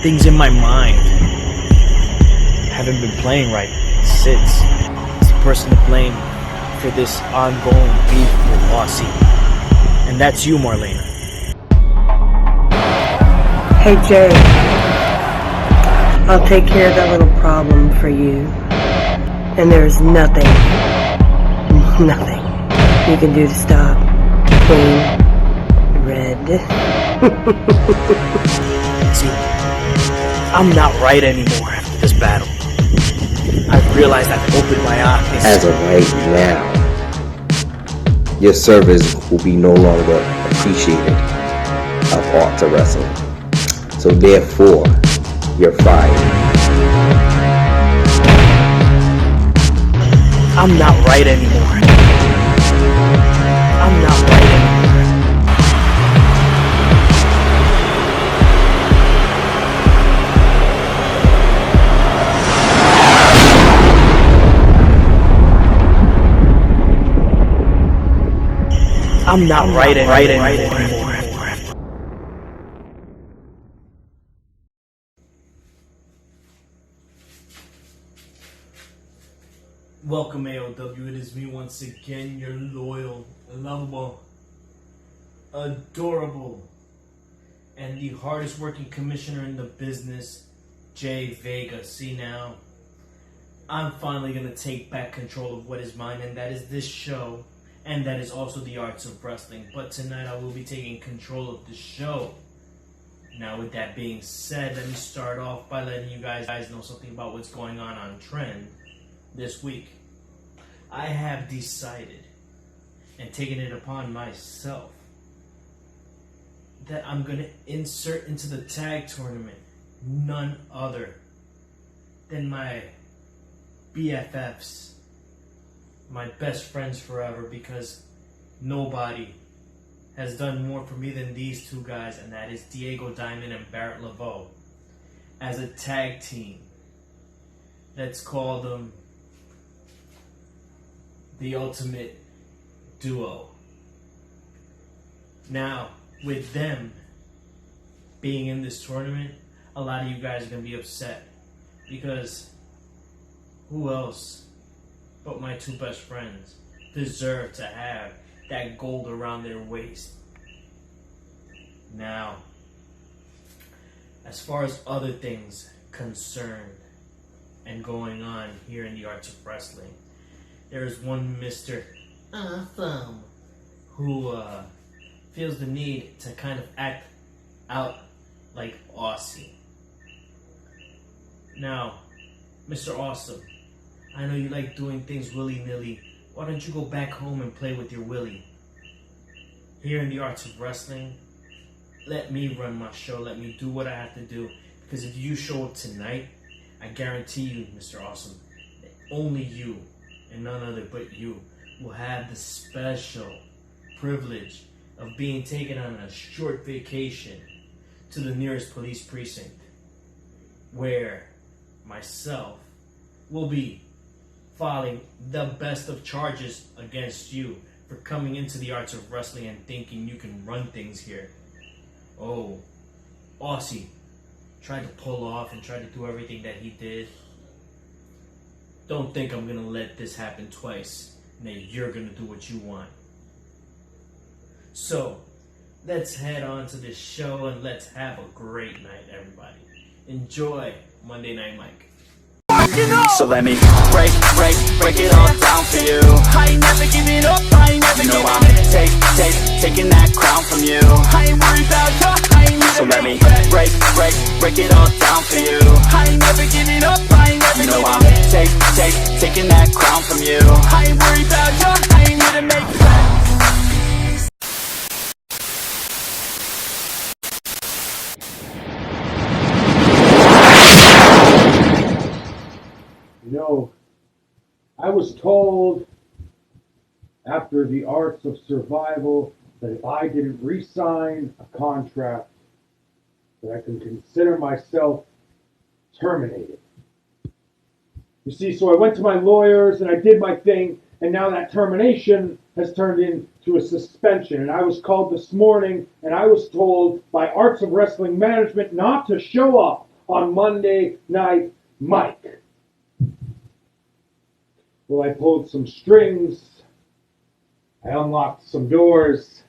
Things in my mind haven't been playing right since. It's the person to blame for this ongoing beef with Aussie. And that's you, Marlena. Hey Jay, I'll take care of that little problem for you. And there's nothing you can do to stop Queen Red. See, I'm not right anymore after this battle. I've realized I've opened my eyes. As of right now, your service will be no longer appreciated of art to wrestling. So therefore, you're fired. I'm not right anymore. I'm not right anymore. I'm not right anymore. Welcome AOW, it is me once again, your loyal, lovable, adorable, and the hardest working commissioner in the business, J.Vega. See now, I'm finally going to take back control of what is mine, and that is this show, and that is also the arts of wrestling. But tonight I will be taking control of the show. Now with that being said, let me start off by letting you guys know something about what's going on Trend this week. I have decided and taken it upon myself that I'm going to insert into the tag tournament none other than my BFFs, my best friends forever, because nobody has done more for me than these two guys, and that is Diego Diamond and Baret Lavoe, as a tag team. Let's call them the Ultimate Duo. Now, with them being in this tournament, a lot of you guys are going to be upset, because who else but my two best friends deserve to have that gold around their waist? Now, as far as other things concerned and going on here in the arts of wrestling, there is one Mr. Awesome who feels the need to kind of act out like Aussie. Now, Mr. Awesome, I know you like doing things willy-nilly. Why don't you go back home and play with your willy? Here in the arts of wrestling, let me run my show. Let me do what I have to do. Because if you show up tonight, I guarantee you, Mr. Awesome, that only you and none other but you will have the special privilege of being taken on a short vacation to the nearest police precinct, where myself will be filing the best of charges against you for coming into the arts of wrestling and thinking you can run things here. Oh, Aussie tried to pull off and tried to do everything that he did. Don't think I'm going to let this happen twice, and that you're going to do what you want. So, let's head on to this show and let's have a great night, everybody. Enjoy Monday Night Mike. So let me break it all down for you. I ain't never giving up, I ain't never giving up. Taking that crown from you. I ain't worried about you, I ain't never. So let me break it all down for you. I ain't never giving up, I ain't never giving up. Taking that crown from you. I ain't worried about you, I ain't here to make friends. You know, I was told after the Arts of Survival that if I didn't re-sign a contract, that I can consider myself terminated. You see, so I went to my lawyers and I did my thing, and now that termination has turned into a suspension. And I was called this morning and I was told by Arts of Wrestling management not to show up on Monday Night Mike. Well, I pulled some strings, I unlocked some doors,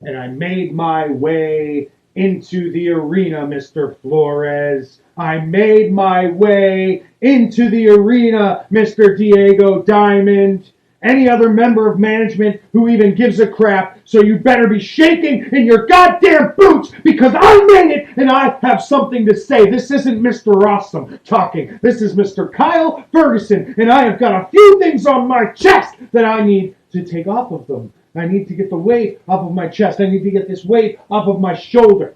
and I made my way into the arena, Mr. Flores. I made my way into the arena, Mr. Diego Diamond. Any other member of management who even gives a crap, so you better be shaking in your goddamn boots because I made it and I have something to say. This isn't Mr. Awesome talking. This is Mr. Kyle Ferguson, and I have got a few things on my chest that I need to take off of them. I need to get the weight off of my chest. I need to get this weight off of my shoulder.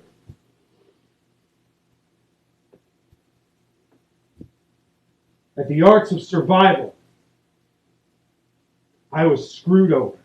At the Arts of Survival, I was screwed over.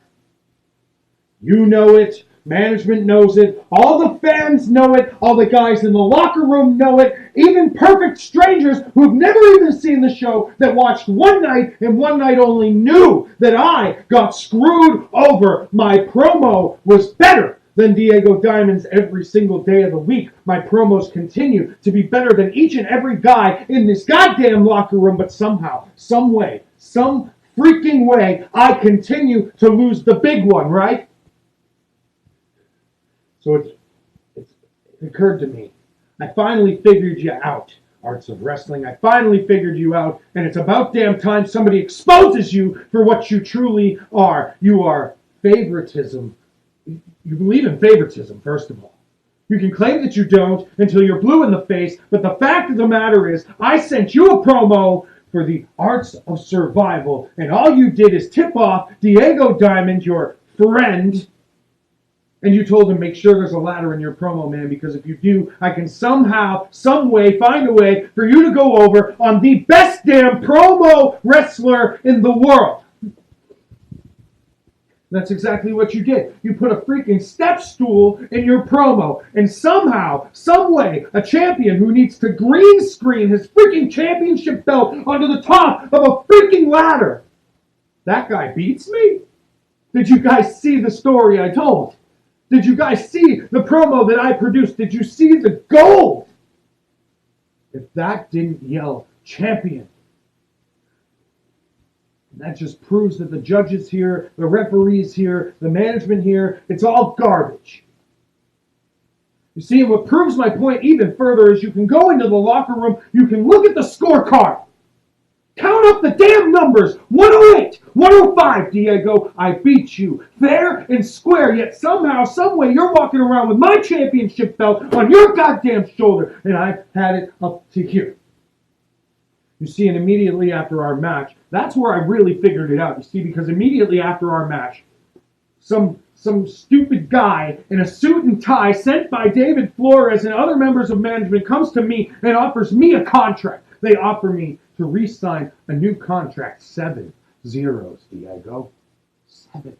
You know it. Management knows it. All the fans know it. All the guys in the locker room know it. Even perfect strangers who've never even seen the show that watched one night and one night only knew that I got screwed over. My promo was better than Diego Diamond's every single day of the week. My promos continue to be better than each and every guy in this goddamn locker room, but somehow, some way, some freaking way, I continue to lose the big one, right? So it occurred to me. I finally figured you out, Arts of Wrestling. I finally figured you out, and it's about damn time somebody exposes you for what you truly are. You are favoritism. You believe in favoritism, first of all. You can claim that you don't until you're blue in the face, but the fact of the matter is, I sent you a promo for the Arts of Survival, and all you did is tip off Diego Diamond, your friend, and you told him, make sure there's a ladder in your promo, man, because if you do, I can somehow, some way, find a way for you to go over on the best damn promo wrestler in the world. That's exactly what you did. You put a freaking step stool in your promo, and somehow, some way, a champion who needs to green screen his freaking championship belt onto the top of a freaking ladder. That guy beats me? Did you guys see the story I told? Did you guys see the promo that I produced? Did you see the gold? If that didn't yell champion, that just proves that the judges here, the referees here, the management here, it's all garbage. You see, and what proves my point even further is you can go into the locker room, you can look at the scorecard. Count up the damn numbers. 108, 105, Diego. I beat you fair and square, yet somehow, someway, you're walking around with my championship belt on your goddamn shoulder, and I've had it up to here. You see, and immediately after our match, that's where I really figured it out. You see, because immediately after our match, some stupid guy in a suit and tie sent by David Flores and other members of management comes to me and offers me a contract. They offer me to re-sign a new contract. 7 zeros, Diego. 7.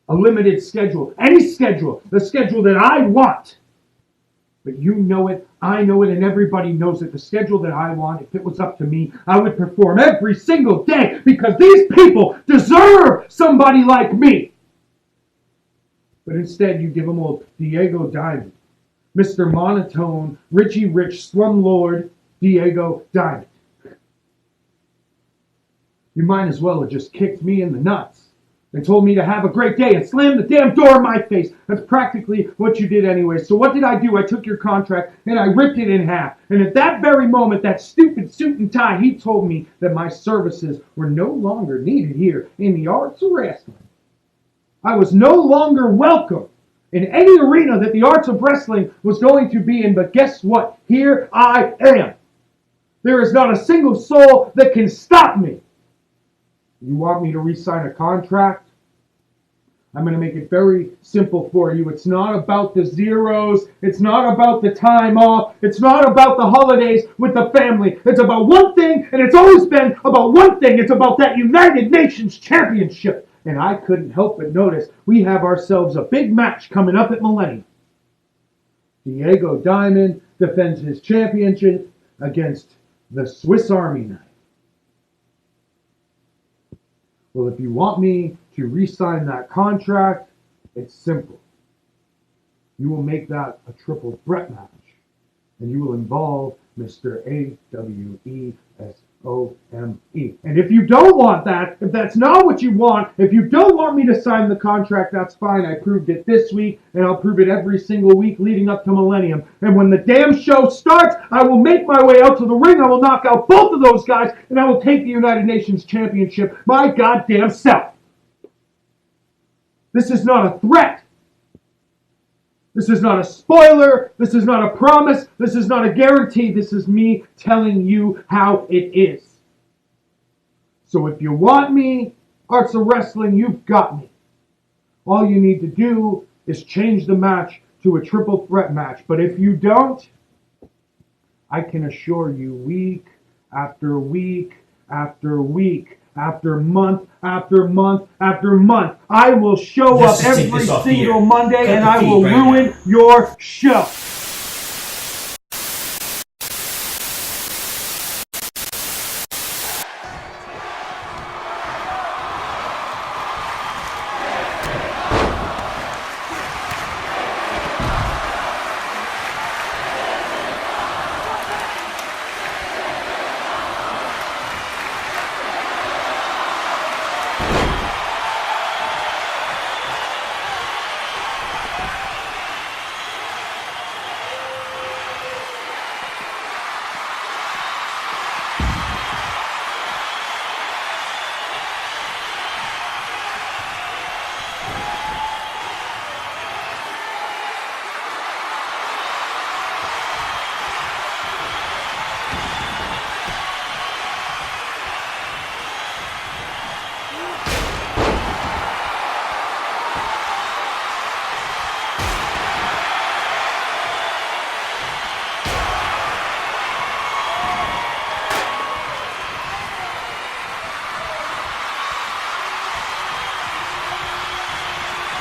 A limited schedule. Any schedule. The schedule that I want. But you know it, I know it, and everybody knows it. The schedule that I want, if it was up to me, I would perform every single day because these people deserve somebody like me. But instead, you give them old Diego Diamond. Mr. Monotone, Richie Rich, Slumlord, Diego Diamond. You might as well have just kicked me in the nuts and told me to have a great day and slammed the damn door in my face. That's practically what you did anyway. So what did I do? I took your contract and I ripped it in half. And at that very moment, that stupid suit and tie, he told me that my services were no longer needed here in the Arts of Wrestling. I was no longer welcome in any arena that the Arts of Wrestling was going to be in. But guess what? Here I am. There is not a single soul that can stop me. You want me to re-sign a contract? I'm going to make it very simple for you. It's not about the zeros. It's not about the time off. It's not about the holidays with the family. It's about one thing, and it's always been about one thing. It's about that United Nations Championship. And I couldn't help but notice we have ourselves a big match coming up at Millennium. Diego Diamond defends his championship against the Swiss Army knife. Well, if you want me to re-sign that contract, it's simple. You will make that a triple threat match and you will involve Mr. AWESOME. And if you don't want that, if that's not what you want, if you don't want me to sign the contract, that's fine. I proved it this week, and I'll prove it every single week leading up to Millennium. And when the damn show starts, I will make my way out to the ring. I will knock out both of those guys, and I will take the United Nations Championship my goddamn self. This is not a threat. This is not a spoiler. This is not a promise. This is not a guarantee. This is me telling you how it is. So if you want me, Arts of Wrestling, you've got me. All you need to do is change the match to a triple threat match. But if you don't, I can assure you week after week after week after month after month after month, I will show up every single Monday and I will ruin your show.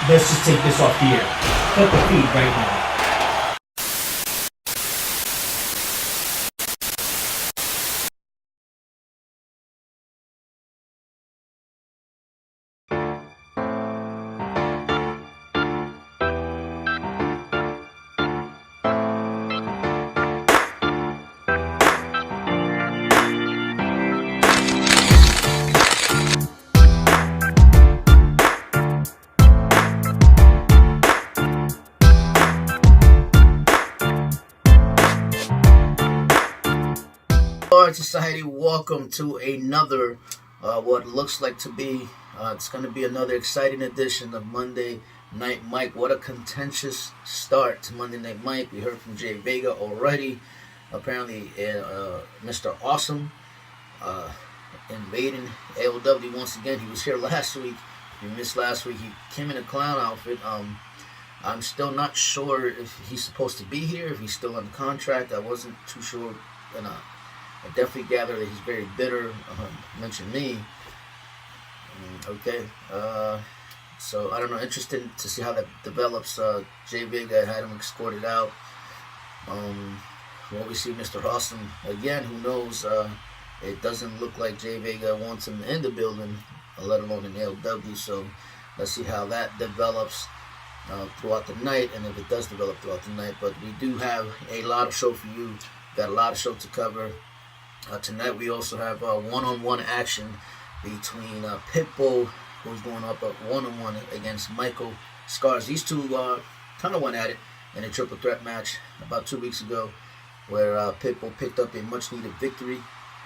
Let's just take this off the air. Cut the feed right now. Society, welcome to another what looks like to be it's going to be another exciting edition of Monday Night Mike. What a contentious start to Monday Night Mike. We heard from J.Vega already. Apparently Mr. Awesome invading AOW once again. He was here last week. If you missed last week, he came in a clown outfit. I'm still not sure if he's supposed to be here, if he's still on contract. I wasn't too sure, and I definitely gather that he's very bitter. Mentioned me. Okay. So, I don't know. Interested to see how that develops. J.Vega had him escorted out. Will we see Mr. Awesome again? Who knows? It doesn't look like J.Vega wants him in the building, let alone in AOW. So, let's see how that develops throughout the night, and if it does develop throughout the night. But we do have a lot of show for you. Got a lot of show to cover. Tonight we also have one-on-one action between Pitbull, who's going up a one-on-one against Michael Scars. These two kind of went at it in a triple threat match about 2 weeks ago, where Pitbull picked up a much-needed victory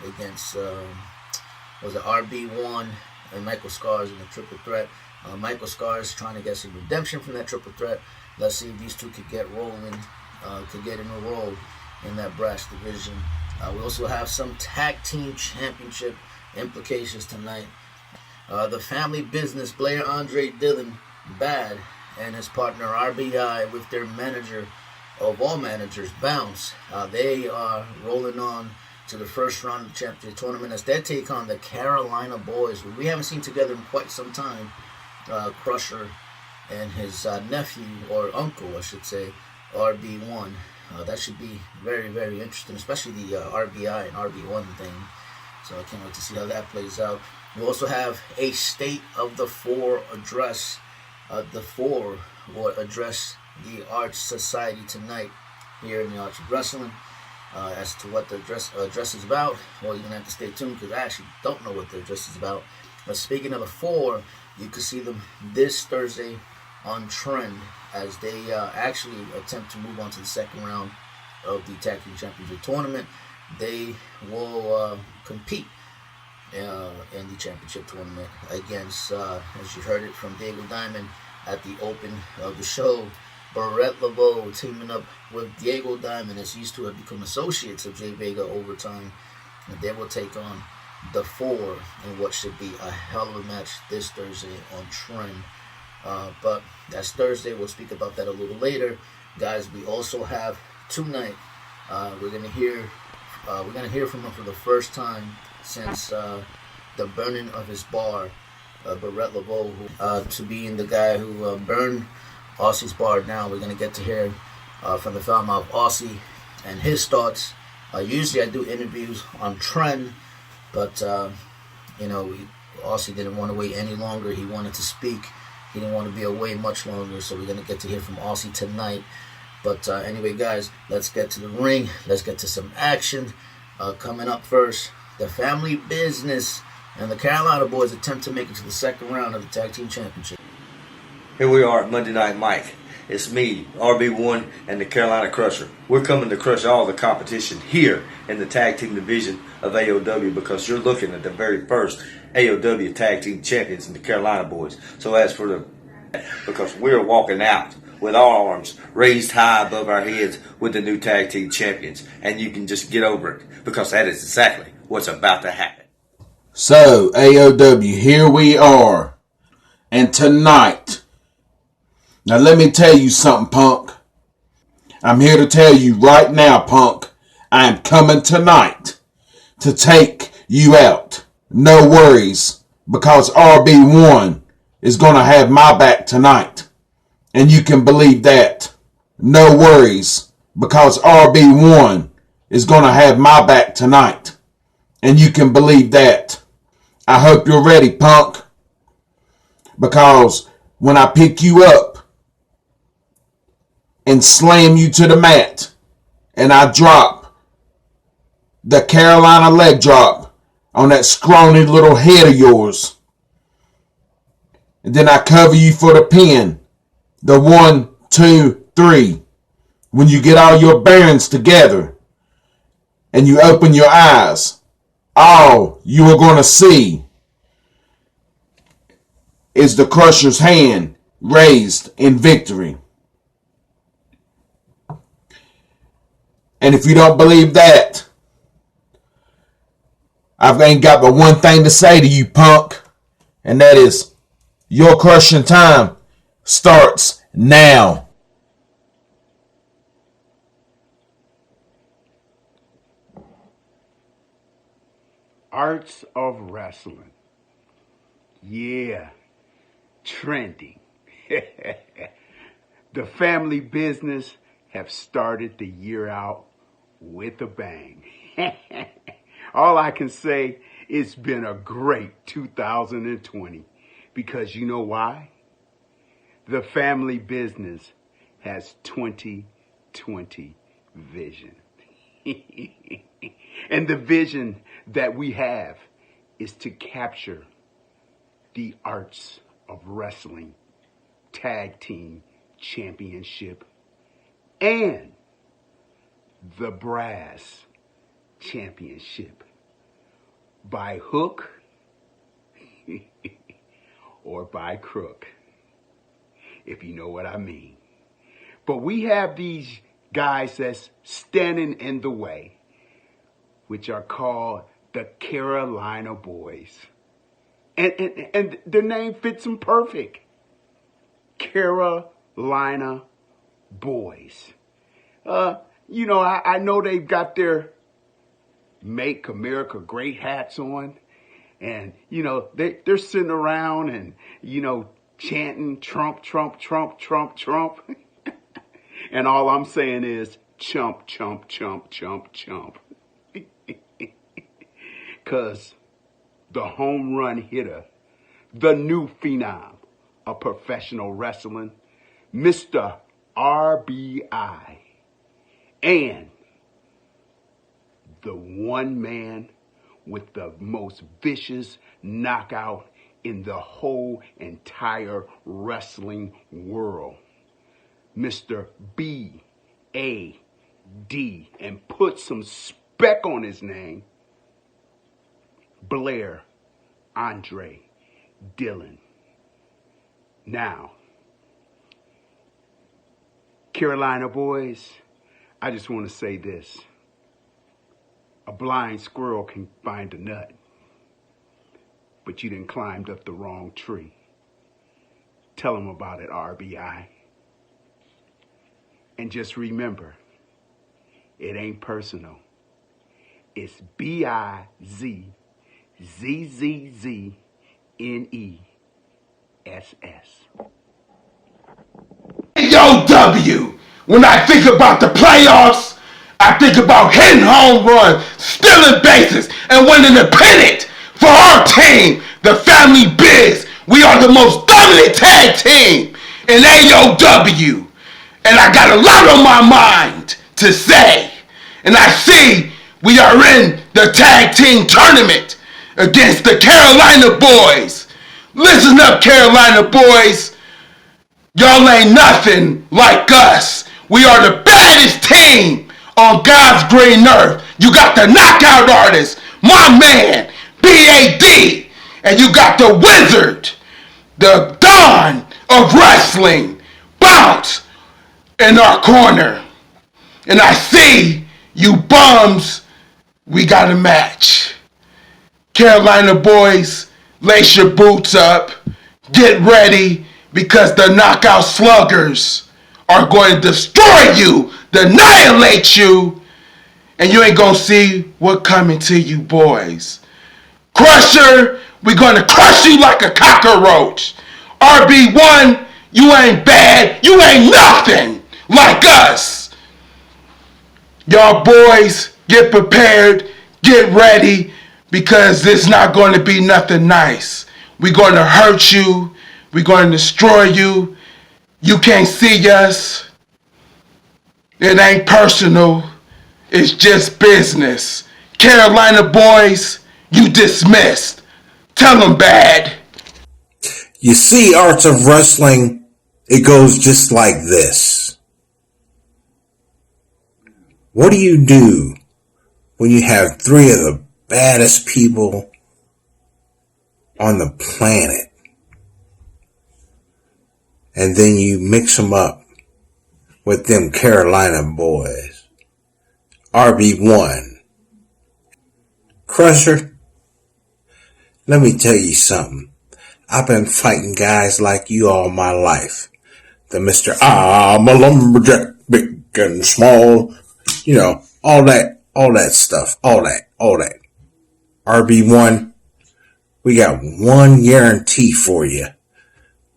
against was it RB1 and Michael Scars in a triple threat. Michael Scars trying to get some redemption from that triple threat. Let's see if these two could get rolling, could get in a roll in that brass division. We also have some tag team championship implications tonight. The Family Bizzzness, Blair Andre Dillon, Bad, and his partner RBI with their manager of all managers, Bounce. They are rolling on to the first round of the championship tournament as they take on the Carolina Boys, who we haven't seen together in quite some time. Crusher and his nephew, or uncle, I should say, RB1. That should be very, very interesting, especially the RBI and RB1 thing. So I can't wait to see how that plays out. We also have a State of the Four address. The Four will address the Arts Society tonight. here in the Arts of Wrestling. As to what the dress is about, well, you're going to have to stay tuned because I actually don't know what the dress is about. But speaking of the 4, you can see them this Thursday on Trend as they actually attempt to move on to the second round of the Tag Team Championship Tournament. They will compete in the championship tournament against, as you heard it from Diego Diamond at the open of the show, Baret Lavoe teaming up with Diego Diamond, as these two have become associates of J.Vega over time. And they will take on the 4 in what should be a hell of a match this Thursday on Trend. But that's Thursday. We'll speak about that a little later. Guys, we also have tonight, we're gonna hear from him for the first time since the burning of his bar, Baret Lavoe, to being the guy who burned Aussie's bar. Now we're going to get to hear from the Foul Mouth Aussie and his thoughts. Usually I do interviews on Trend, but Aussie didn't want to wait any longer. He wanted to speak. He didn't want to be away much longer, so we're going to get to hear from Aussie tonight. But anyway, guys, let's get to the ring. Let's get to some action. Coming up first, the Family Bizzzness and the Carolina Boys attempt to make it to the second round of the Tag Team Championship. Here we are at Monday Night Mike. It's me, RB1, and the Carolina Crusher. We're coming to crush all the competition here in the tag team division of AOW because you're looking at the very first AOW tag team champions in the Carolina Boys. So as for because we're walking out with our arms raised high above our heads with the new tag team champions. And you can just get over it because that is exactly what's about to happen. So, AOW, here we are. And tonight, now let me tell you something, Punk. I'm here to tell you right now, Punk, I'm coming tonight to take you out. No worries, because RB1 is going to have my back tonight. And you can believe that. No worries, because RB1 is going to have my back tonight. And you can believe that. I hope you're ready, Punk. Because when I pick you up and slam you to the mat and I drop the Carolina leg drop on that scrawny little head of yours, and then I cover you for the pin, the 1, 2, 3, when you get all your bearings together and you open your eyes, all you are going to see is the Crusher's hand raised in victory. And if you don't believe that, I've ain't got but one thing to say to you, Punk, and that is your crushing time starts now. Arts of Wrestling. Yeah, trending. The Family Bizzzness have started the year out with a bang. All I can say, it's been a great 2020 because you know why? The Family Bizzzness has 2020 vision. And the vision that we have is to capture the Arts of Wrestling Tag Team Championship and the Brass Championship by hook or by crook, if you know what I mean. But we have these guys that's standing in the way, which are called the Carolina Boys. And their name fits them perfect. Carolina Boys. I know they've got their Make America Great hats on. And, they're sitting around and, chanting Trump, Trump, Trump, Trump, Trump. And all I'm saying is chump, chump, chump, chump, chump. Because the home run hitter, the new phenom of professional wrestling, Mr. RBI, and the one man with the most vicious knockout in the whole entire wrestling world, Mr. B.A.D., and put some spec on his name, Blair Andre Dillon. Now, Carolina boys, I just want to say this. A blind squirrel can find a nut, but you done climbed up the wrong tree. Tell them about it, RBI. And just remember, it ain't personal. It's BIZZZZNESS. AOW. When I think about the playoffs, I think about hitting home runs, stealing bases, and winning the pennant for our team, the Family Biz. We are the most dominant tag team in AOW. And I got a lot on my mind to say. And I see we are in the tag team tournament against the Carolina boys. Listen up, Carolina boys. Y'all ain't nothing like us. We are the baddest team on God's green earth. You got the knockout artist, my man, B.A.D. And you got the wizard, the Don of wrestling, Bounce, in our corner. And I see you bums, we got a match. Carolina boys, lace your boots up, get ready, because the knockout sluggers are going to destroy you, annihilate you, and you ain't gonna see what coming to you boys. Crusher, we're gonna crush you like a cockroach. RB1, you ain't bad, you ain't nothing like us. Y'all boys, get prepared, get ready, because it's not going to be nothing nice. We're going to hurt you, we're going to destroy you. You can't see us. It ain't personal, it's just business. Carolina boys, you dismissed. Tell them bad. You see, Arts of Wrestling, it goes just like this. What do you do when you have three of the baddest people on the planet, and then you mix them up with them Carolina boys? RB1. Crusher, let me tell you something. I've been fighting guys like you all my life. The Mr. I'm a lumberjack, big and small. You know, all that stuff. All that. RB1, we got one guarantee for you.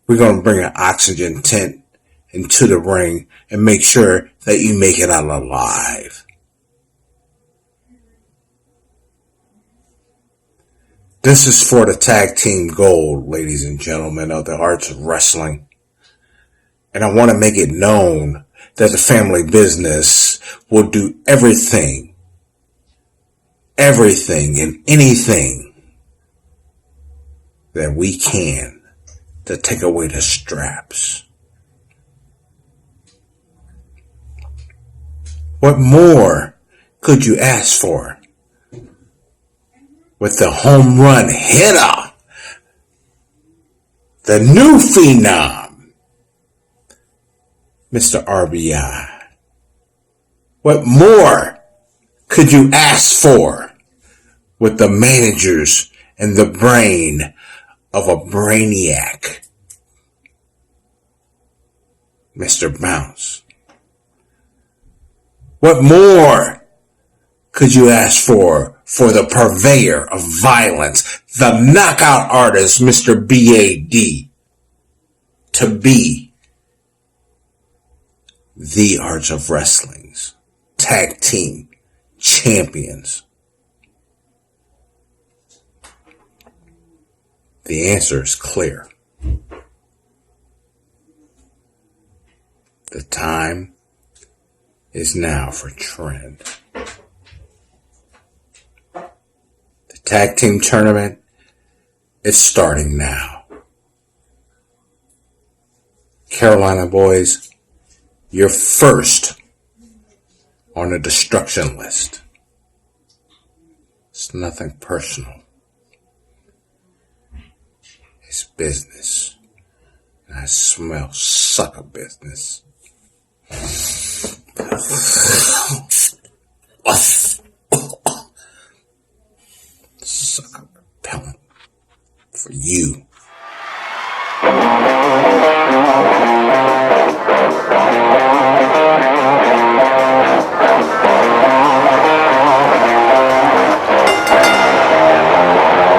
We're going to bring an oxygen tent into the ring and make sure that you make it out alive. This is for the tag team gold, ladies and gentlemen of the Arts of Wrestling. And I want to make it known that the Family Bizzzness will do everything and anything that we can to take away the straps. What more could you ask for? With the home run hitter, the new phenom, Mr. RBI. What more could you ask for with the managers and the brain of a brainiac, Mr. Bounce? What more could you ask for the purveyor of violence, the knockout artist, Mr. B.A.D., to be the Arts of Wrestling's tag team champions? The answer is clear. The time is now for Trend. The tag team tournament is starting now. Carolina boys, you're first on the destruction list. It's nothing personal. It's business. And I smell sucker business. Sucker repellent for you.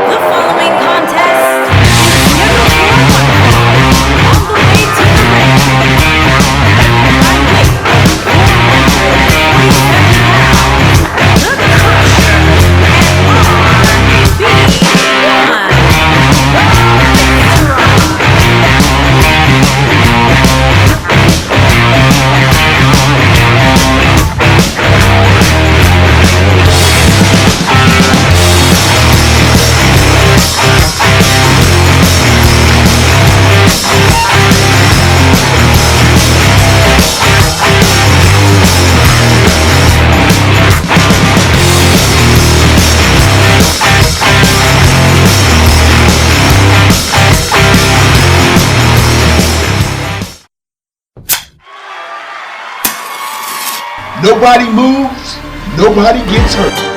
The following contest is scheduled for one fall all the way to the ring. By weight of 447 pounds, the Crusher Nobody moves, nobody gets hurt.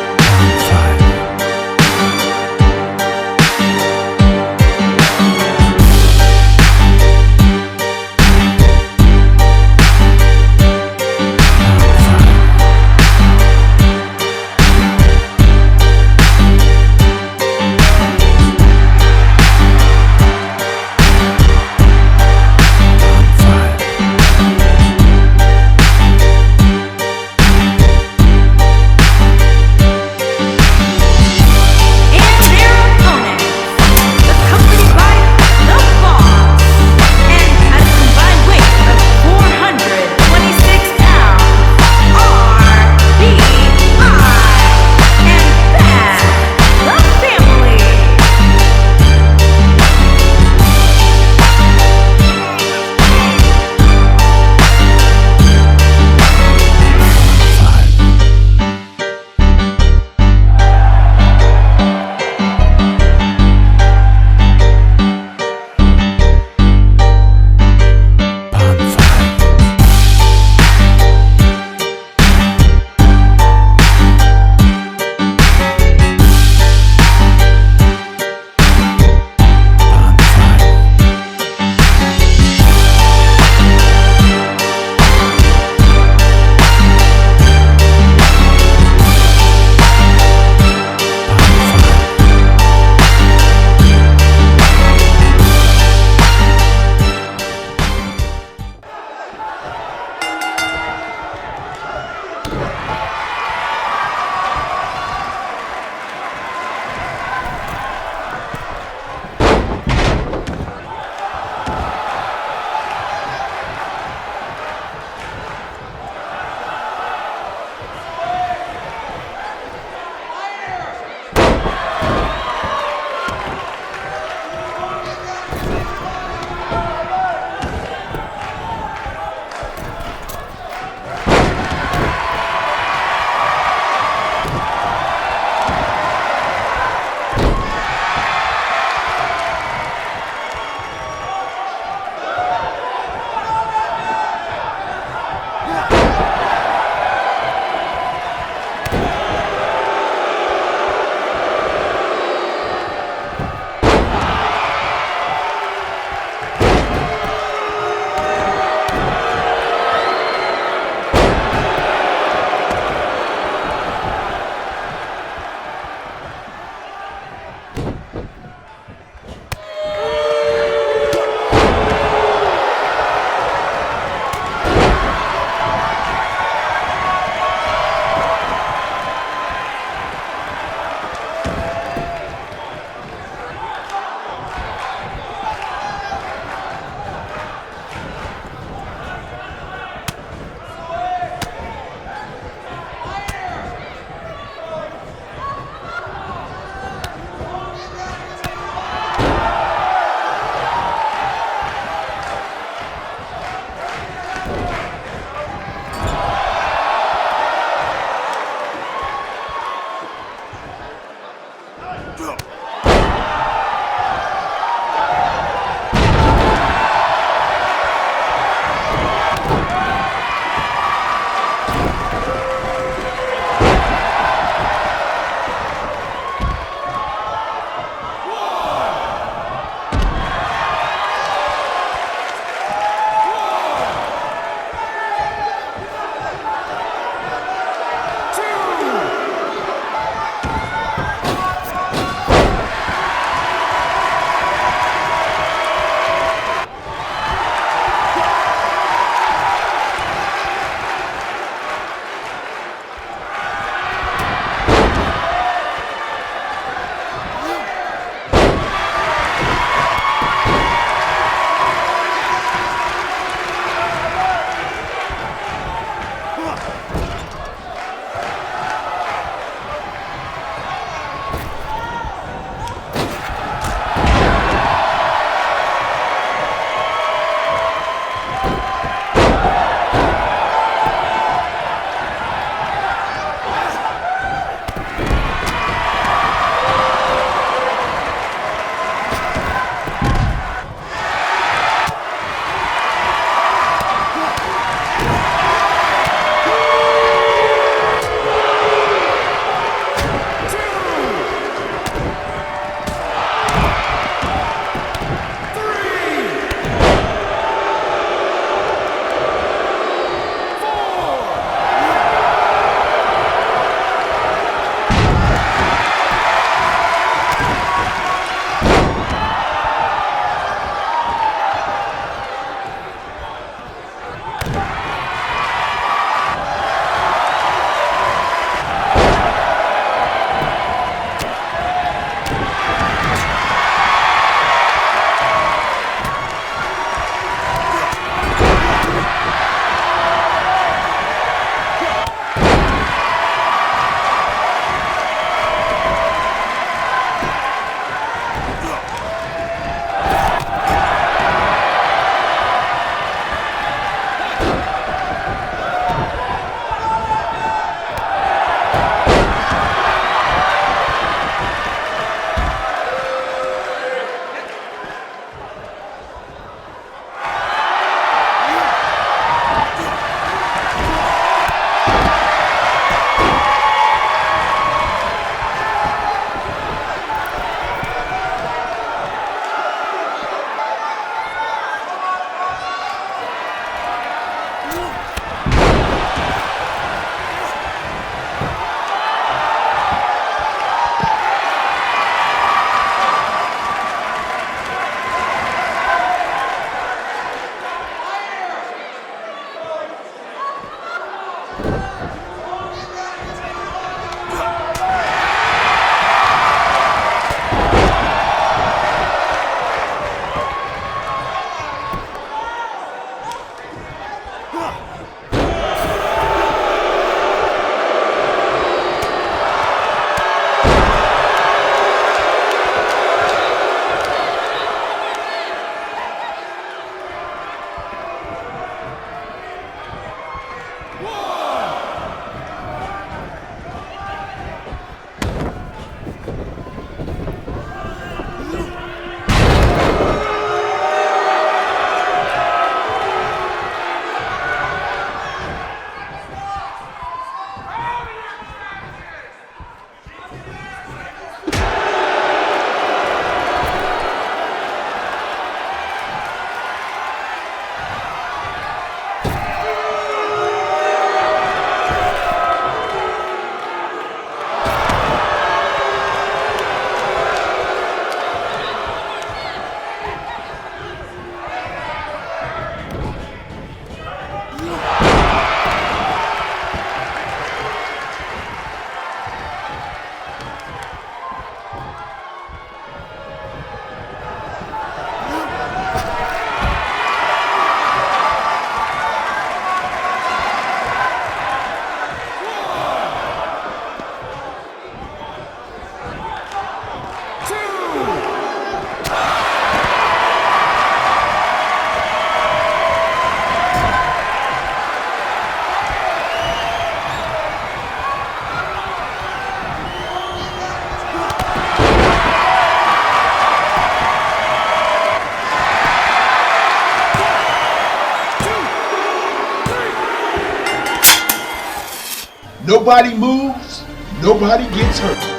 Nobody moves, nobody gets hurt.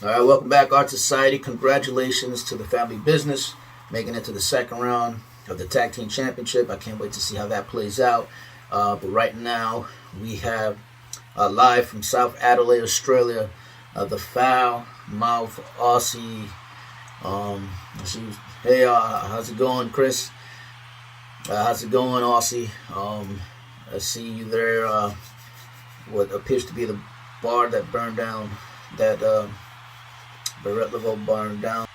All right, welcome back, Art Society. Congratulations to the Family Bizzzness making it to the second round of the Tag Team Championship. I can't wait to see how that plays out. But right now, we have live from South Adelaide, Australia, the Foul Mouth Aussie. Hey, how's it going, Chris? How's it going, Aussie? I see you there. What appears to be the bar that burned down, that Baret Lavoe burned down.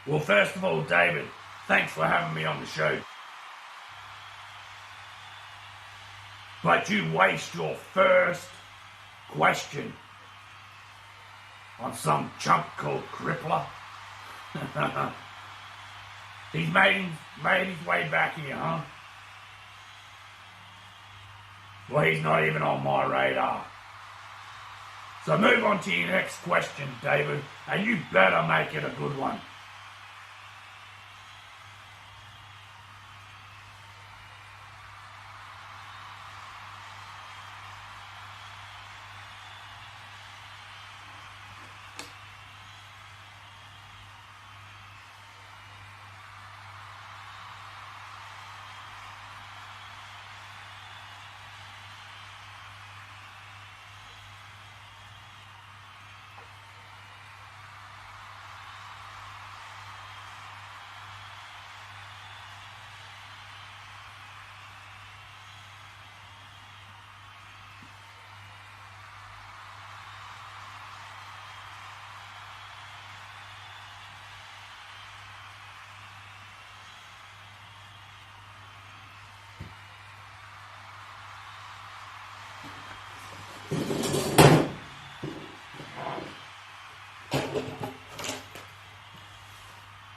Well, first of all, David, thanks for having me on the show. But you waste your first question on some chump called Crippler. He's made his way back here, huh? Well, he's not even on my radar. So move on to your next question, David, and you better make it a good one.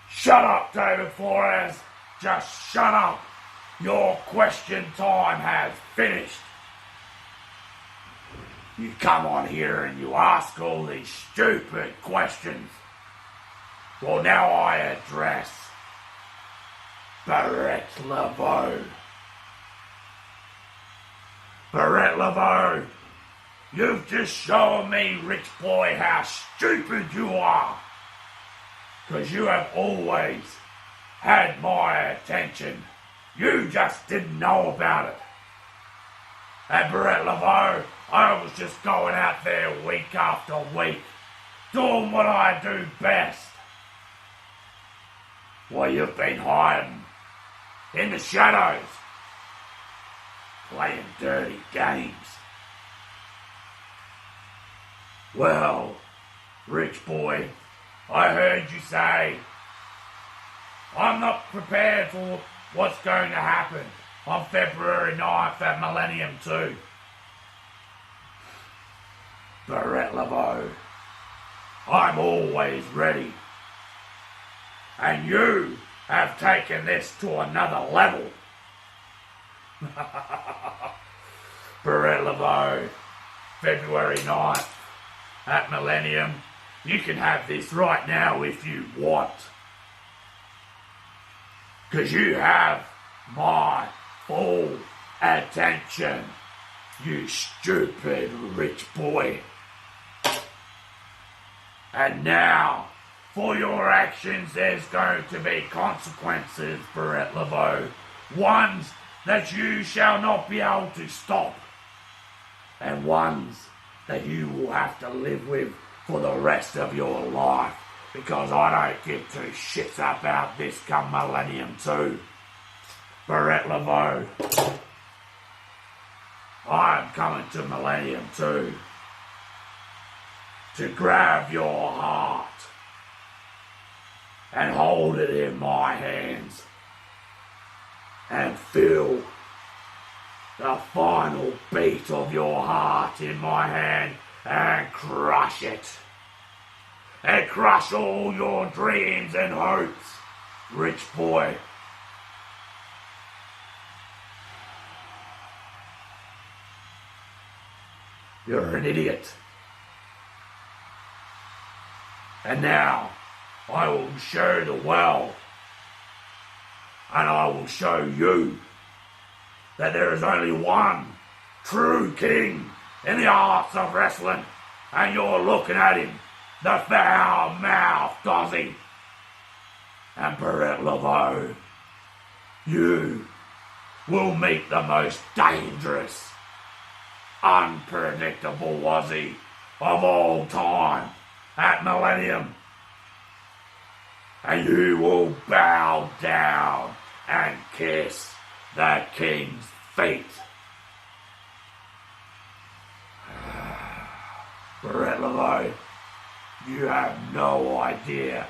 Shut up, David Flores. Just shut up. Your question time has finished. You come on here and you ask all these stupid questions. Well, now I address Baret Lavoe. Baret Lavoe, you've just shown me, rich boy, how stupid you are. Because you have always had my attention. You just didn't know about it. And Baret Lavoe, I was just going out there week after week, doing what I do best. While you've been hiding in the shadows, playing dirty games. Well, Rich Boy, I heard you say, I'm not prepared for what's going to happen on February 9th at Millennium 2. Baret Lavoe, I'm always ready. And you have taken this to another level. Baret Lavoe, February 9th at Millennium. You can have this right now if you want. Because you have my full attention, you stupid rich boy. And now, for your actions, there's going to be consequences, Baret Lavoe. Ones that you shall not be able to stop. And ones that you will have to live with for the rest of your life. Because I don't give two shits about this come Millennium 2. Baret Lavoe, I'm coming to Millennium 2 to grab your heart and hold it in my hands and feel the final beat of your heart in my hand and crush it. And crush all your dreams and hopes, rich boy. You're an idiot. And now, I will show the world, and I will show you, that there is only one true king in the arts of wrestling, and you're looking at him, the Foul Mouth Aussie. And Baret Lavoe, you will meet the most dangerous, unpredictable Aussie of all time at Millennium. And you will bow down and kiss the king's feet. Baret Lavoe, you have no idea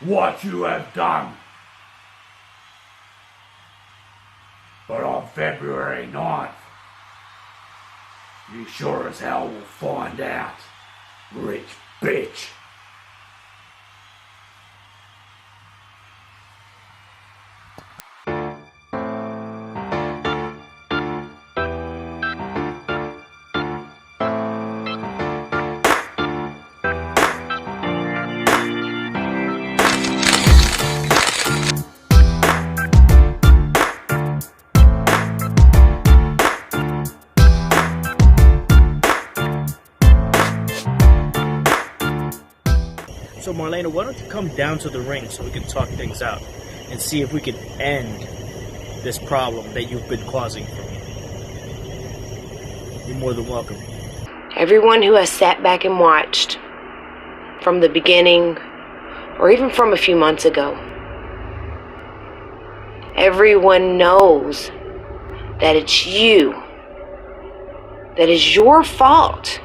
what you have done. But on February 9th, you sure as hell will find out, rich bitch. So Marlena, why don't you come down to the ring so we can talk things out and see if we can end this problem that you've been causing for me. You're more than welcome. Everyone who has sat back and watched from the beginning or even from a few months ago, everyone knows that it's you, that is your fault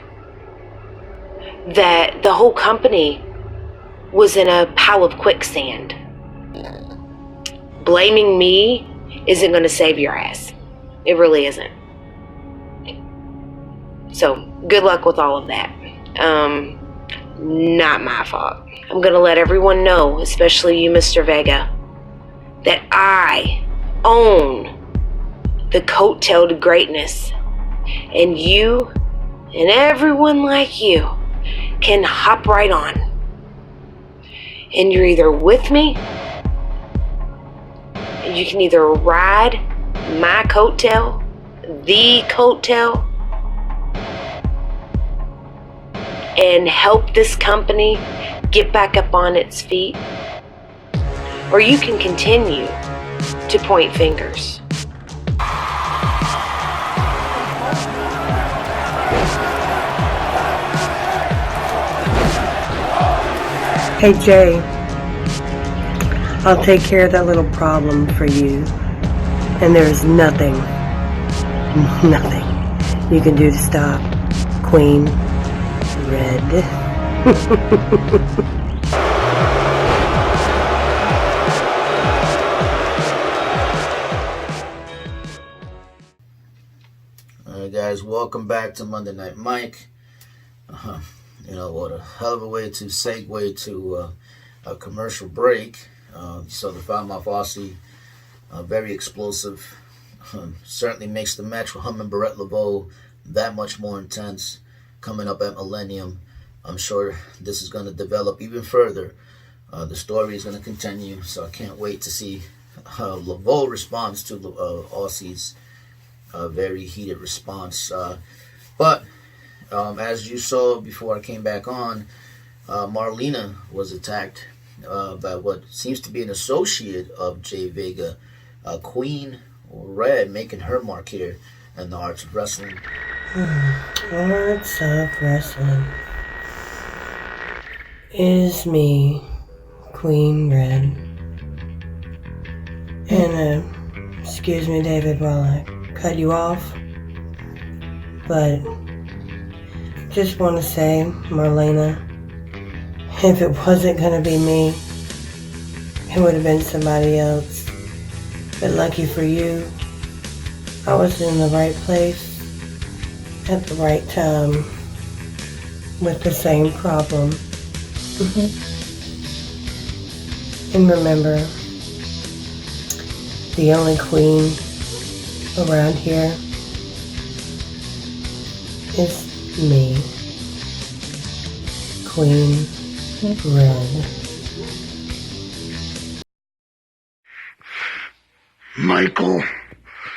that the whole company was in a pile of quicksand. Blaming me isn't going to save your ass. It really isn't. So, good luck with all of that. Not my fault. I'm going to let everyone know, especially you, Mr. Vega, that I own the coattail to greatness. And you, and everyone like you, can hop right on. And you're either with me, and you can either ride my coattail, the coattail, and help this company get back up on its feet, or you can continue to point fingers. Hey Jay, I'll take care of that little problem for you. And there's nothing you can do to stop Queen Red. Alright guys, welcome back to Monday Night Mike. You know, what a hell of a way to segue to a commercial break. You saw the Foul Mouth Aussie, very explosive. Certainly makes the match with him and Baret Lavoe that much more intense. Coming up at Millennium, I'm sure this is going to develop even further. The story is going to continue, so I can't wait to see how Lavoe responds to Aussie's very heated response. But as you saw before I came back on, Marlena was attacked by what seems to be an associate of J.Vega, Queen Red, making her mark here in the Arts of Wrestling. Arts of Wrestling is me, Queen Red. And excuse me, David, while I cut you off, but just want to say, Marlena, if it wasn't going to be me, it would have been somebody else. But lucky for you, I was in the right place at the right time with the same problem. And remember, the only queen around here is me, Queen Red. Michael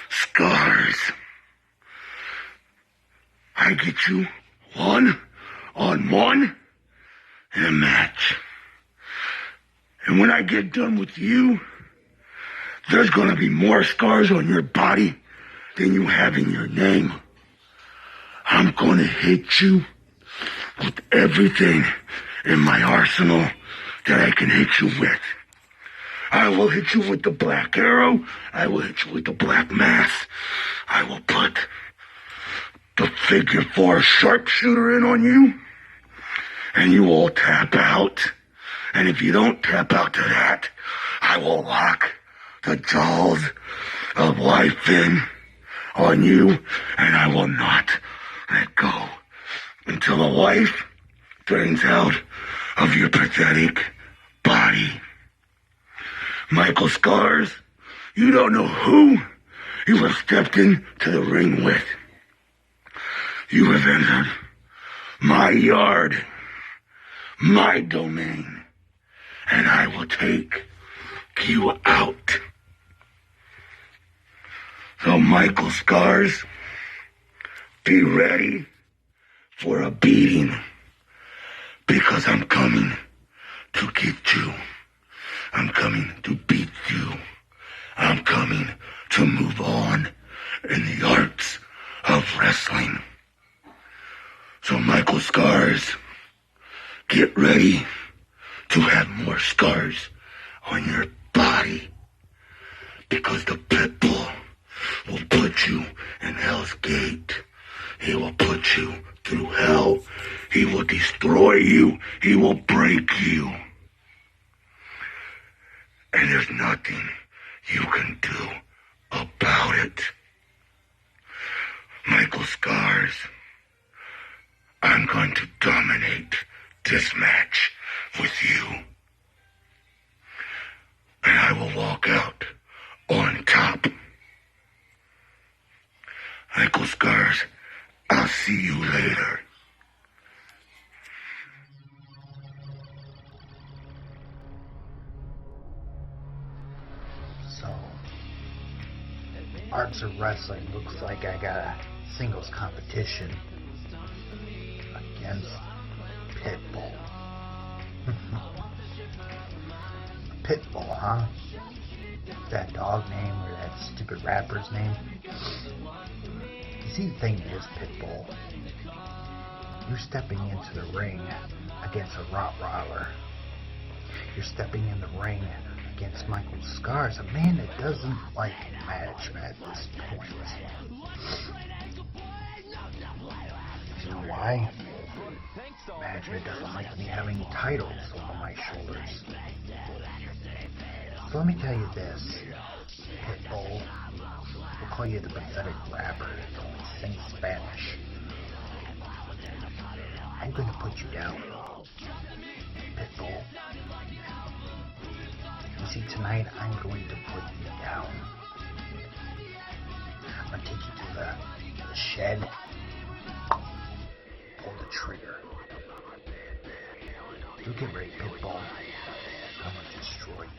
Scars. I get you one-on-one in a match. And when I get done with you, there's gonna be more scars on your body than you have in your name. I'm gonna hit you with everything in my arsenal that I can hit you with. I will hit you with the black arrow. I will hit you with the black mass. I will put the figure 4 sharpshooter in on you, and you will tap out. And if you don't tap out to that, I will lock the jaws of life in on you, and I will not let go until the life drains out of your pathetic body. Michael Scars, you don't know who you have stepped into the ring with. You have entered my yard, my domain, and I will take you out. So Michael Scars, be ready for a beating, because I'm coming to get you. I'm coming to beat you. I'm coming to move on in the arts of wrestling. So Michael Scars, get ready to have more scars on your body, because the pit bull will put you in Hell's Gate. He will put you through hell. He will destroy you. He will break you. And there's nothing you can do about it. Michael Scars, I'm going to dominate this match with you. And I will walk out on top. Michael Scars, I'll see you later. So, Arts of Wrestling looks like I got a singles competition against Pitbull. Pitbull, huh? That dog name or that stupid rapper's name? You see, the thing is, Pitbull, you're stepping into the ring against a Rottweiler. you're stepping in the ring against Michael Scars, a man that doesn't like match at this point. You know why? Management doesn't like me having titles over my shoulders. So let me tell you this, Pitbull. We'll call you the pathetic rapper that only sings Spanish. I'm going to put you down, Pitbull. You see, tonight I'm going to put you down. I'm going to take you to the shed. Pull the trigger. You get ready, Pitbull. I'm going to destroy you.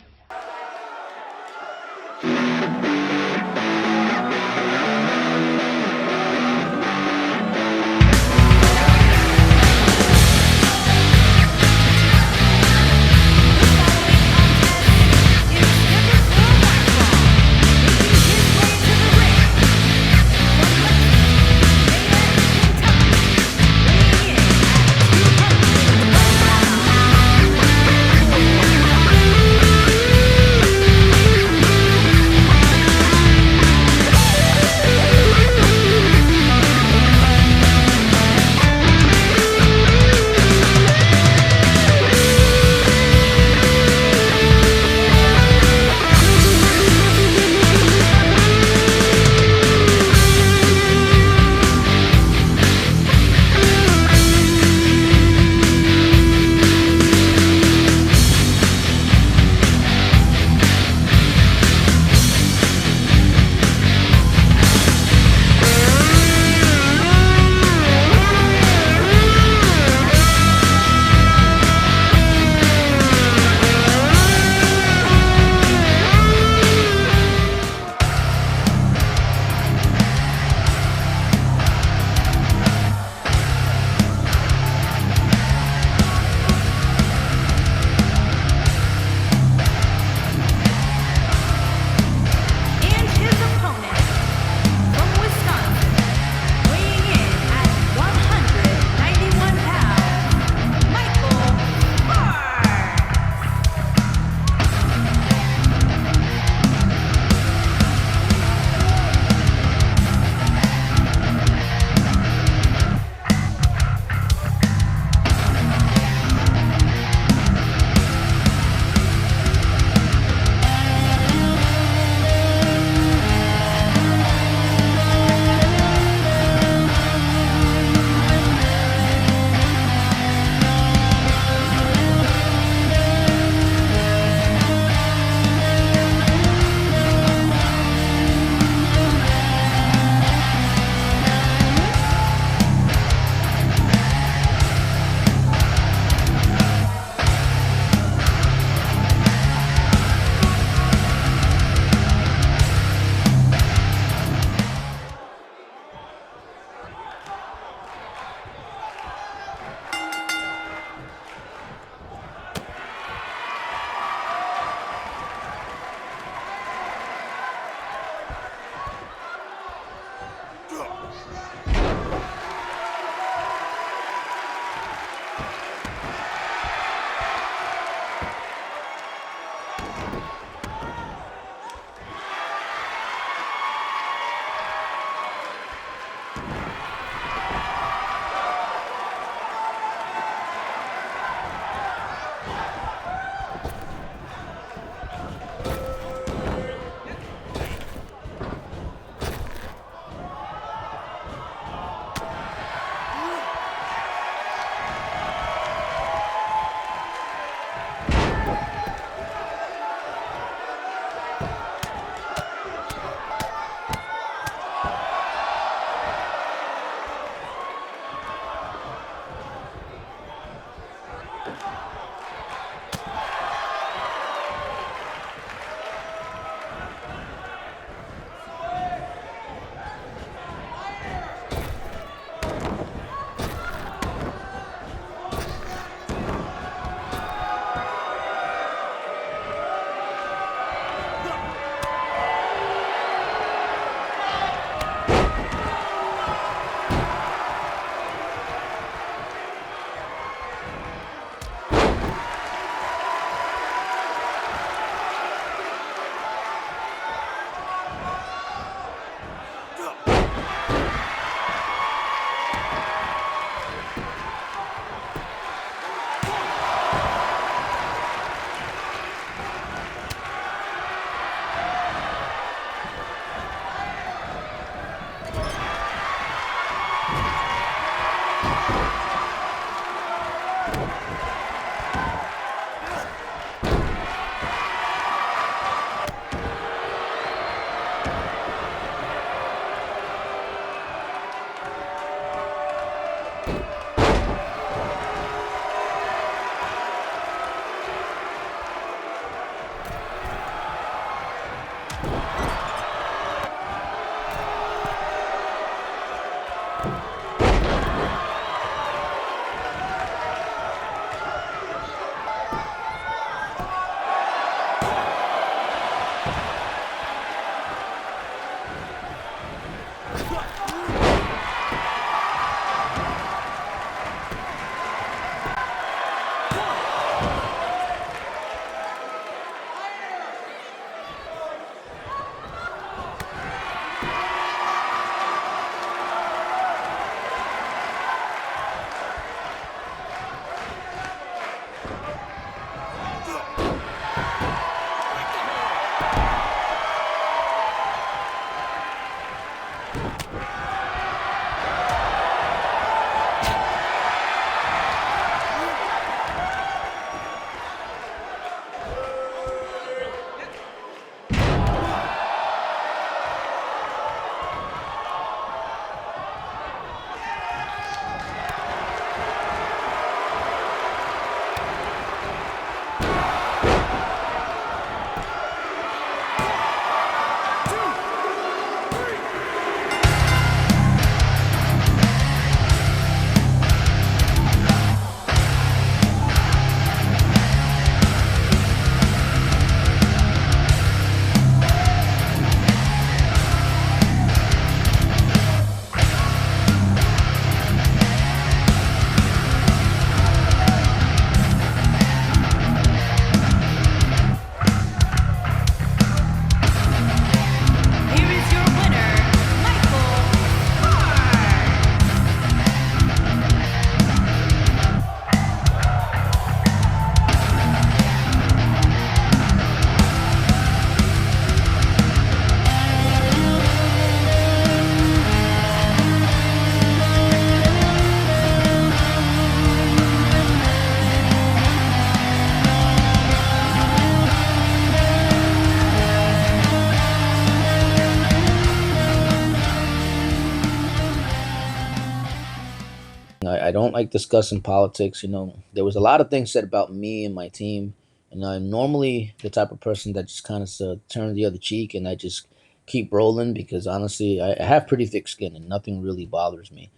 don't like discussing politics. There was a lot of things said about me and my team, and I'm normally the type of person that just kind of turn the other cheek and I just keep rolling because honestly, I have pretty thick skin and nothing really bothers me.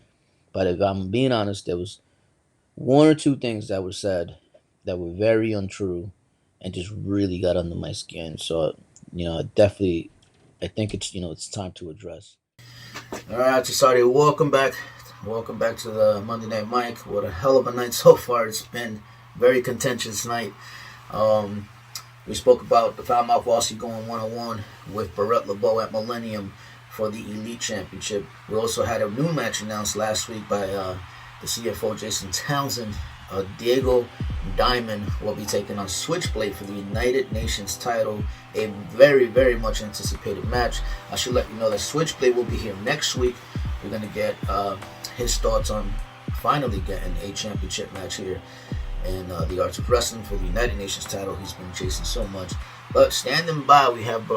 But if I'm being honest, there was one or two things that were said that were very untrue and just really got under my skin. So, definitely, I think it's time to address. All right, Cesare, welcome back. Welcome back to the Monday Night Mike. What a hell of a night so far. It's been very contentious night. We spoke about the Foul Mouth Aussie going one-on-one with Baret Lavoe at Millennium for the Elite Championship. We also had a new match announced last week by the CFO Jason Townsend. Diego Diamond will be taking on Switchblade for the United Nations title. A very, very much anticipated match. I should let you know that Switchblade will be here next week. We're going to get his thoughts on finally getting a championship match here in the Arts of Wrestling for the United Nations title he's been chasing so much. But standing by, we have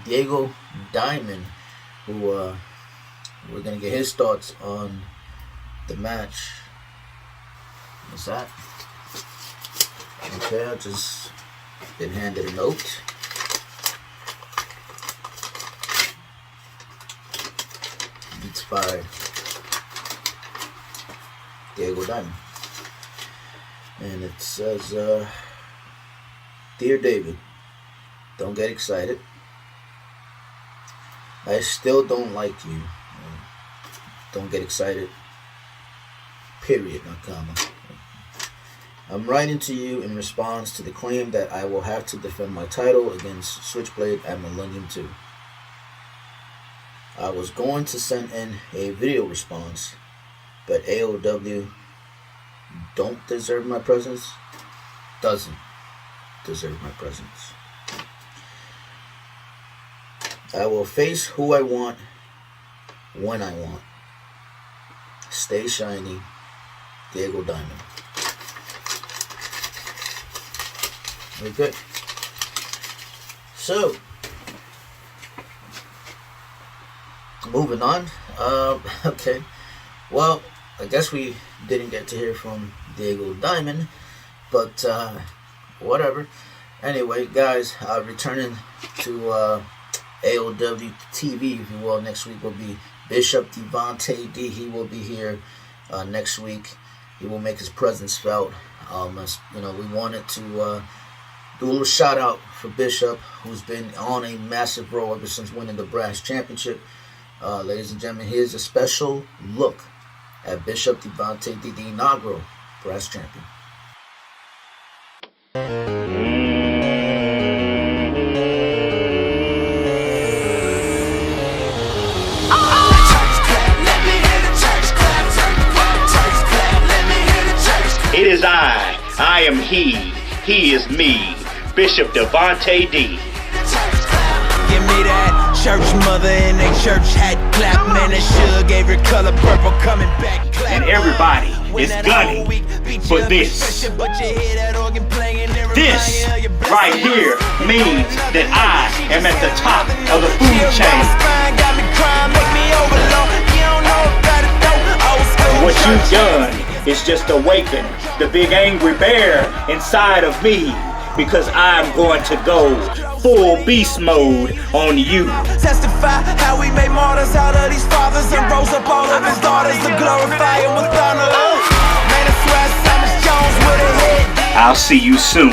Diego Diamond, who we're going to get his thoughts on the match. What's that? Okay, I just been handed a note. It's by Diego Diamond. And it says, Dear David, don't get excited. I still don't like you. Don't get excited. Period, not comma. I'm writing to you in response to the claim that I will have to defend my title against Switchblade at Millennium 2. I was going to send in a video response, but AOW doesn't deserve my presence. I will face who I want, when I want. Stay shiny, Diego Diamond. Okay. So, moving on. Okay. Well, I guess we didn't get to hear from Diego Diamond, but whatever. Anyway, guys, returning to AOW TV, if you will, next week will be Bishop Devontae D. He will be here next week. He will make his presence felt. We wanted to do a little shout out for Bishop, who's been on a massive roll ever since winning the Brass Championship. Ladies and gentlemen, here's a special look at Bishop Devontae D, the inaugural Brass Champion. It is I am he is me, Bishop Devontae D. Give me that church mother in a church hat clap, man, that sugar gave her color purple coming back. And everybody is gunning for this. This right here means that I am at the top of the food chain. And what you've done is just awaken the big angry bear inside of me, because I'm going to go full beast mode on you. Testify how we made martyrs out of these fathers and rose up all of his daughters to glorify him with honor. Man, I swear Thomas Jones with a head. I'll see you soon.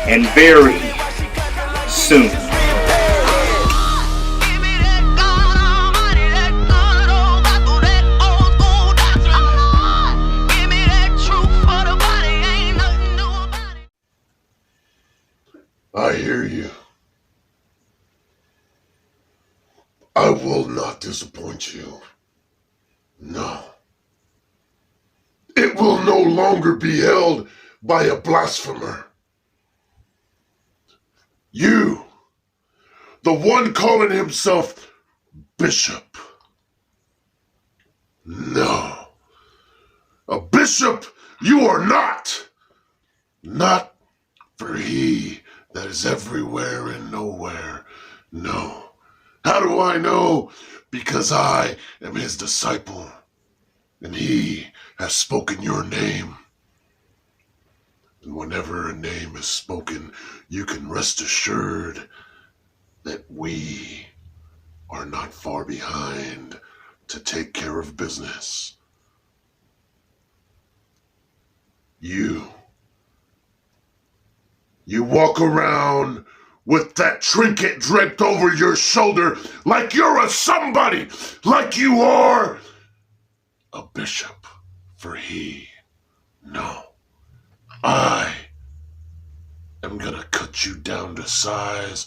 And very soon. I hear you. I will not disappoint you. No. It will no longer be held by a blasphemer. You, the one calling himself Bishop. No. A bishop you are not. Not for he that is everywhere and nowhere. No, How do I know? Because I am his disciple, and he has spoken your name. And whenever a name is spoken, you can rest assured that we are not far behind to take care of business. You walk around with that trinket draped over your shoulder like you're a somebody, like you are a bishop. For no, I am gonna cut you down to size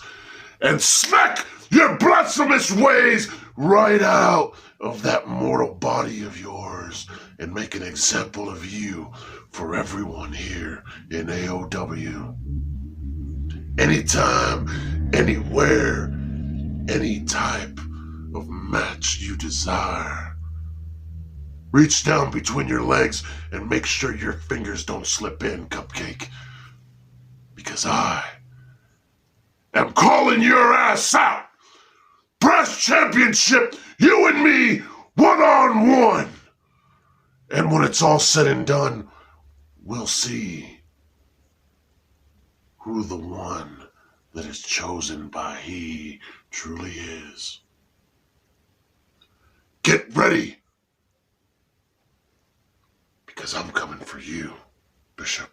and smack your blasphemous ways right out of that mortal body of yours and make an example of you for everyone here in AOW. Anytime, anywhere, any type of match you desire. Reach down between your legs and make sure your fingers don't slip in, Cupcake. Because I am calling your ass out. Brass championship, you and me, 1-on-1. And when it's all said and done, we'll see who the one that is chosen by he truly is. Get ready, because I'm coming for you, Bishop.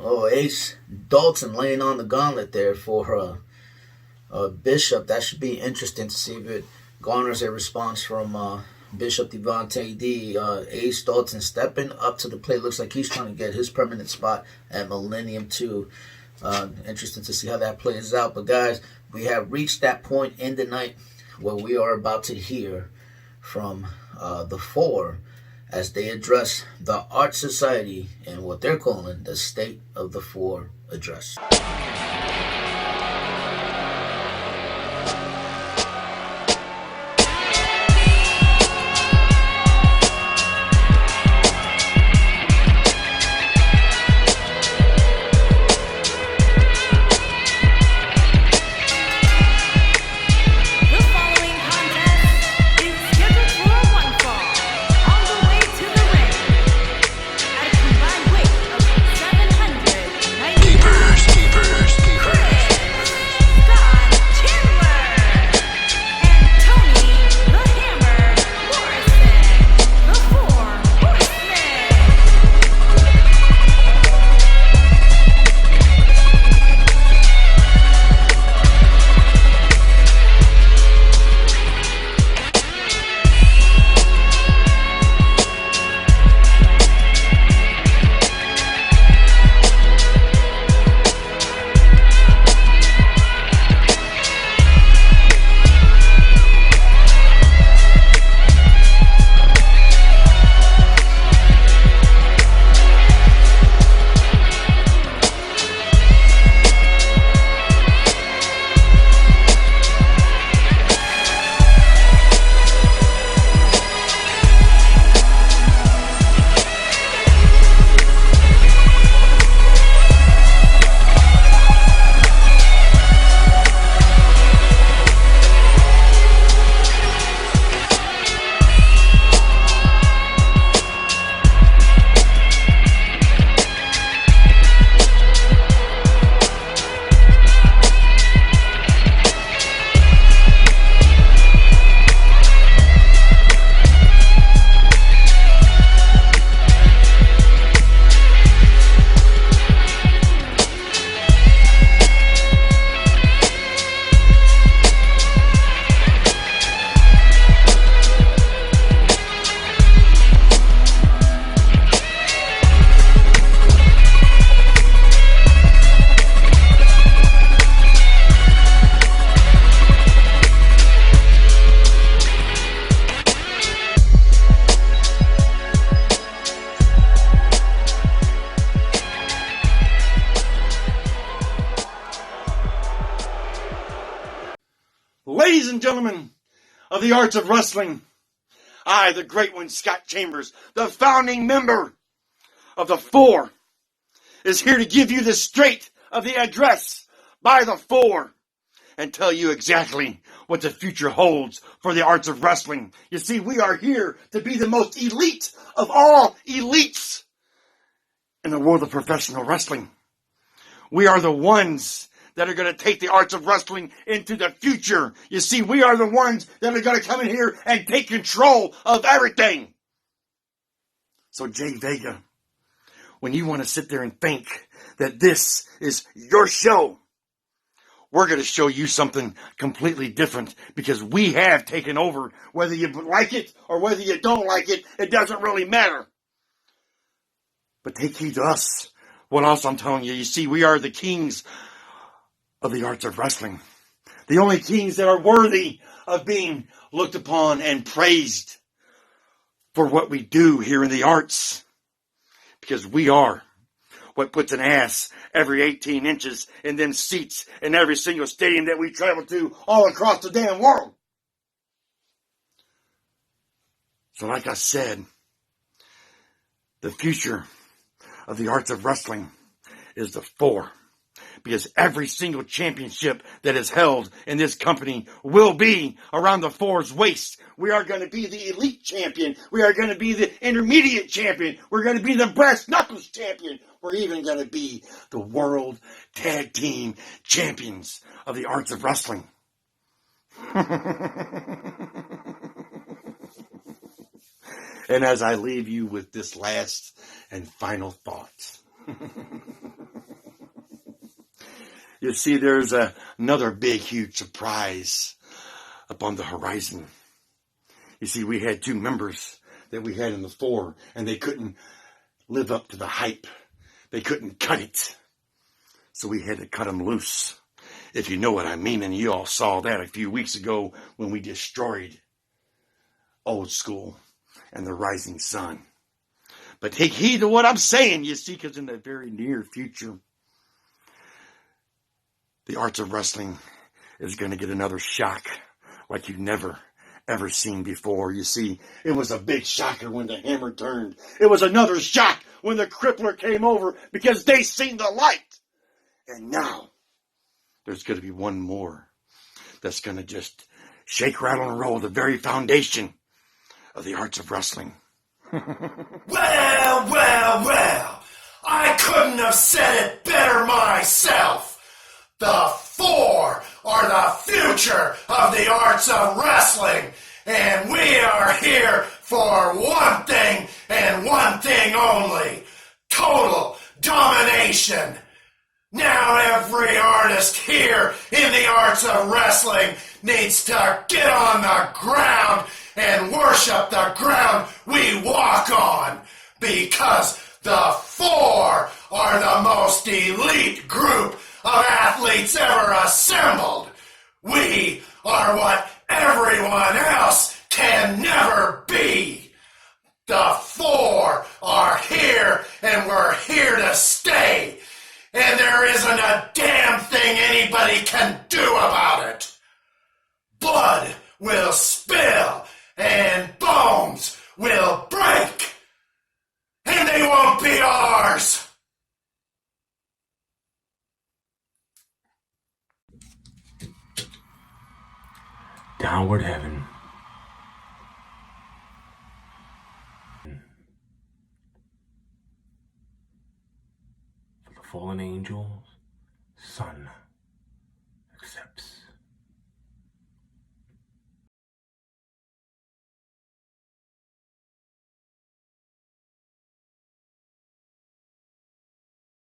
Oh, Ace Dalton laying on the gauntlet there for Bishop. That should be interesting to see if it garners a response from Bishop Devontae D. Ace Dalton stepping up to the plate. Looks like he's trying to get his permanent spot at Millennium 2. Interesting to see how that plays out. But guys, we have reached that point in the night where we are about to hear from the Four as they address the Art Society and what they're calling the State of the Four address. Keepers. Ladies and gentlemen of the arts of wrestling, I, the great one, Scott Chambers, the founding member of the Four, is here to give you the straight of the address by the Four and tell you exactly what the future holds for the arts of wrestling. You see, we are here to be the most elite of all elites in the world of professional wrestling. We are the ones that are going to take the arts of wrestling into the future. You see, we are the ones that are going to come in here and take control of everything. So, J.Vega, when you want to sit there and think that this is your show, we're going to show you something completely different because we have taken over. Whether you like it or whether you don't like it, it doesn't really matter. But take heed to us. What else I'm telling you? You see, we are the kings of the arts of wrestling. The only kings that are worthy of being looked upon and praised for what we do here in the arts. Because we are what puts an ass every 18 inches in them seats in every single stadium that we travel to all across the damn world. So like I said, the future of the arts of wrestling is the Four. Because every single championship that is held in this company will be around the Four's waist. We are going to be the Elite Champion. We are going to be the Intermediate Champion. We're going to be the Brass Knuckles Champion. We're even going to be the World Tag Team Champions of the Arts of Wrestling. And as I leave you with this last and final thought. You see, there's another big, huge surprise upon the horizon. You see, we had two members that we had in the Four, and they couldn't live up to the hype. They couldn't cut it. So we had to cut them loose, if you know what I mean. And you all saw that a few weeks ago when we destroyed Old School and the Rising Sun. But take heed to what I'm saying, you see, because in the very near future, the arts of wrestling is going to get another shock like you've never, ever seen before. You see, it was a big shocker when the hammer turned. It was another shock when the crippler came over because they seen the light. And now, there's going to be one more that's going to just shake, rattle, and roll the very foundation of the arts of wrestling. Well, I couldn't have said it better myself. The Four are the future of the arts of wrestling, and we are here for one thing and one thing only: total domination. Now every artist here in the arts of wrestling needs to get on the ground and worship the ground we walk on, because the Four are the most elite group of athletes ever assembled. We are what everyone else can never be. The Four are here, and we're here to stay. And there isn't a damn thing anybody can do about it. Blood will spill, and bones will break. And they won't be ours. Downward heaven. For the fallen angels, Son accepts.